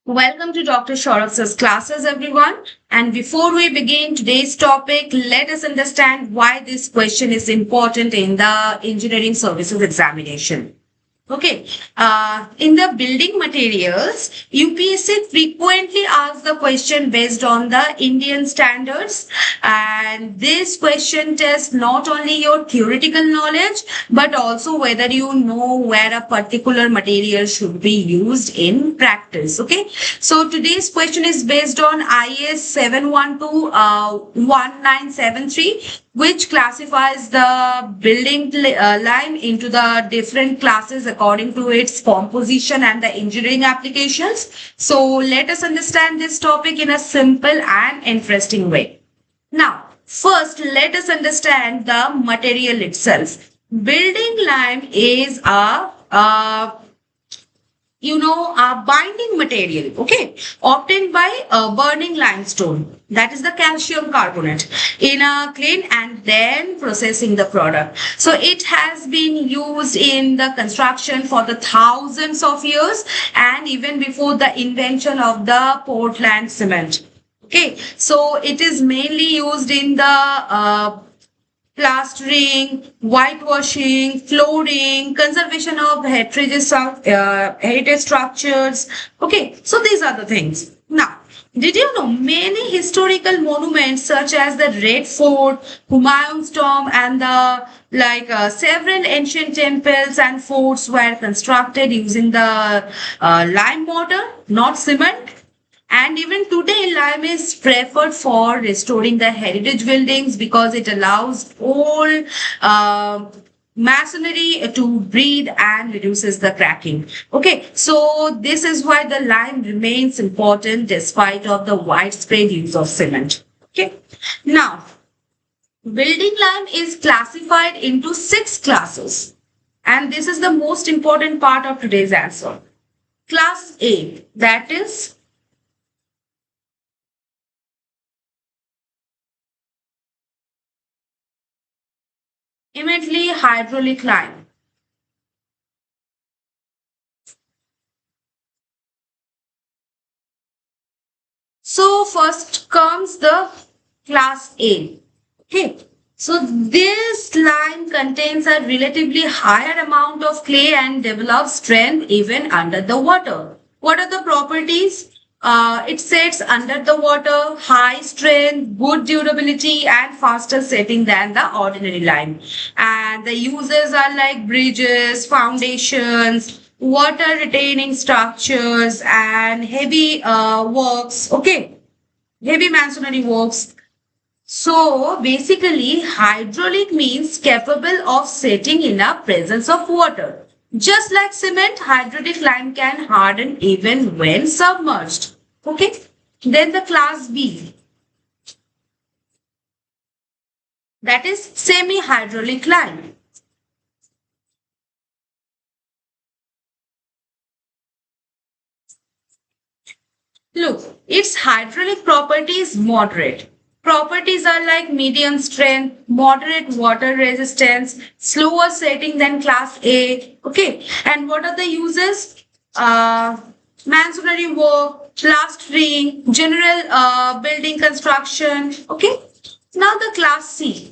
Welcome to Dr. Sourav's classes, everyone. And before we begin today's topic, let us understand why this question is important in the Engineering Services Examination. Okay, in the building materials, UPSC frequently asks the question based on the Indian standards, and this question tests not only your theoretical knowledge but also whether you know where a particular material should be used in practice. Okay, so today's question is based on IS 712-1973, which classifies the building lime into the different classes according to its composition and the engineering applications. So let us understand this topic in a simple and interesting way. Now, first let us understand the material itself. Building lime is a binding material, okay, obtained by burning limestone, that is the calcium carbonate, in a kiln and then processing the product. So it has been used in the construction for the thousands of years and even before the invention of the Portland cement. Okay, so it is mainly used in the plastering, whitewashing, flooring, conservation of heritage structures. Okay, so these are the things. Now, did you know many historical monuments such as the Red Fort, Humayun's tomb, and the several ancient temples and forts were constructed using the lime mortar, not cement? And even today, lime is preferred for restoring the heritage buildings because it allows old masonry to breathe and reduces the cracking. Okay, so this is why the lime remains important despite of the widespread use of cement. Okay, now building lime is classified into 6 classes, and this is the most important part of today's answer. Class A, that is immediately hydraulic lime. So first comes the class A. Okay. So this lime contains a relatively higher amount of clay and develops strength even under the water. What are the properties? It sets under the water, high strength, good durability, and faster setting than the ordinary lime. And the uses are like bridges, foundations, water retaining structures, and heavy works. Okay, heavy masonry works. So basically, hydraulic means capable of setting in a presence of water. Just like cement, hydraulic lime can harden even when submerged. Okay, then the class B, that is semi-hydraulic lime. Look, its hydraulic property is moderate. Properties are like medium strength, moderate water resistance, slower setting than class A. Okay, and what are the uses? Masonry work, plastering, general building construction. Okay, now the class C.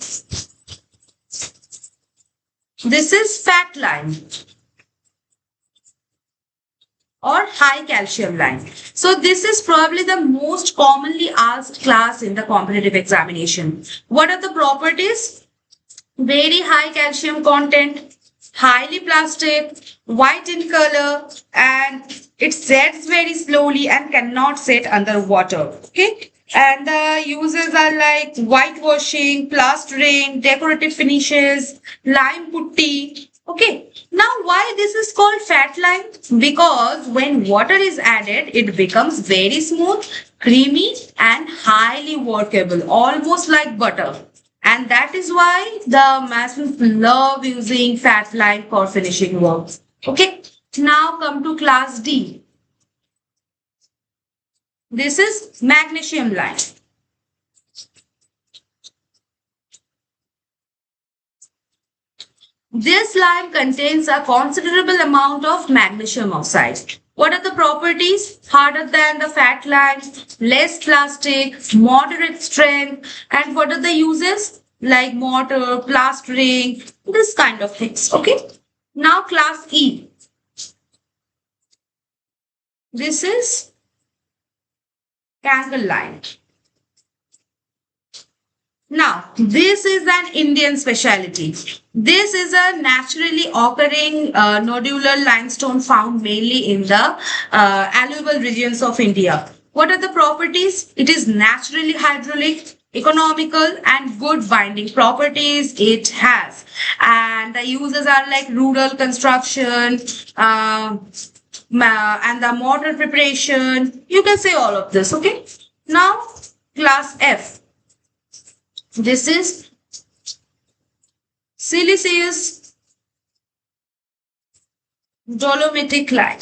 This is fat lime or high calcium lime. So this is probably the most commonly asked class in the competitive examination. What are the properties? Very high calcium content, highly plastic, white in color, and it sets very slowly and cannot set under water. Okay. And the uses are like whitewashing, plastering, decorative finishes, lime putty. Okay, now why this is called fat lime? Because when water is added, it becomes very smooth, creamy and highly workable, almost like butter. And that is why the masons love using fat lime for finishing works. Okay, now come to class D. This is magnesium lime. This lime contains a considerable amount of magnesium oxide. What are the properties? harder than the fat lines, less plastic, moderate strength. And what are the uses? Like mortar, plastering, this kind of things. Okay. Now class E. This is angle line. Now, this is an Indian specialty. This is a naturally occurring nodular limestone found mainly in the alluvial regions of India. What are the properties? It is naturally hydraulic, economical, and good binding properties it has. And the uses are like rural construction, and the mortar preparation. You can say all of this, okay? Now, class F. This is siliceous dolomitic lime.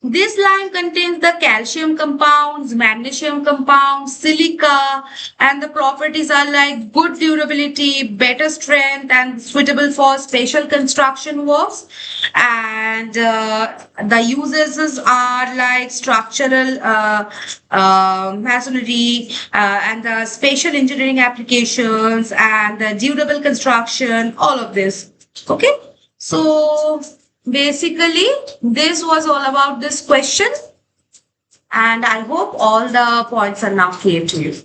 This lime contains the calcium compounds, magnesium compounds, silica, and the properties are like good durability, better strength, and suitable for special construction works. And the uses are like structural masonry and the special engineering applications and the durable construction, all of this. Okay, so basically, this was all about this question, and I hope all the points are now clear to you.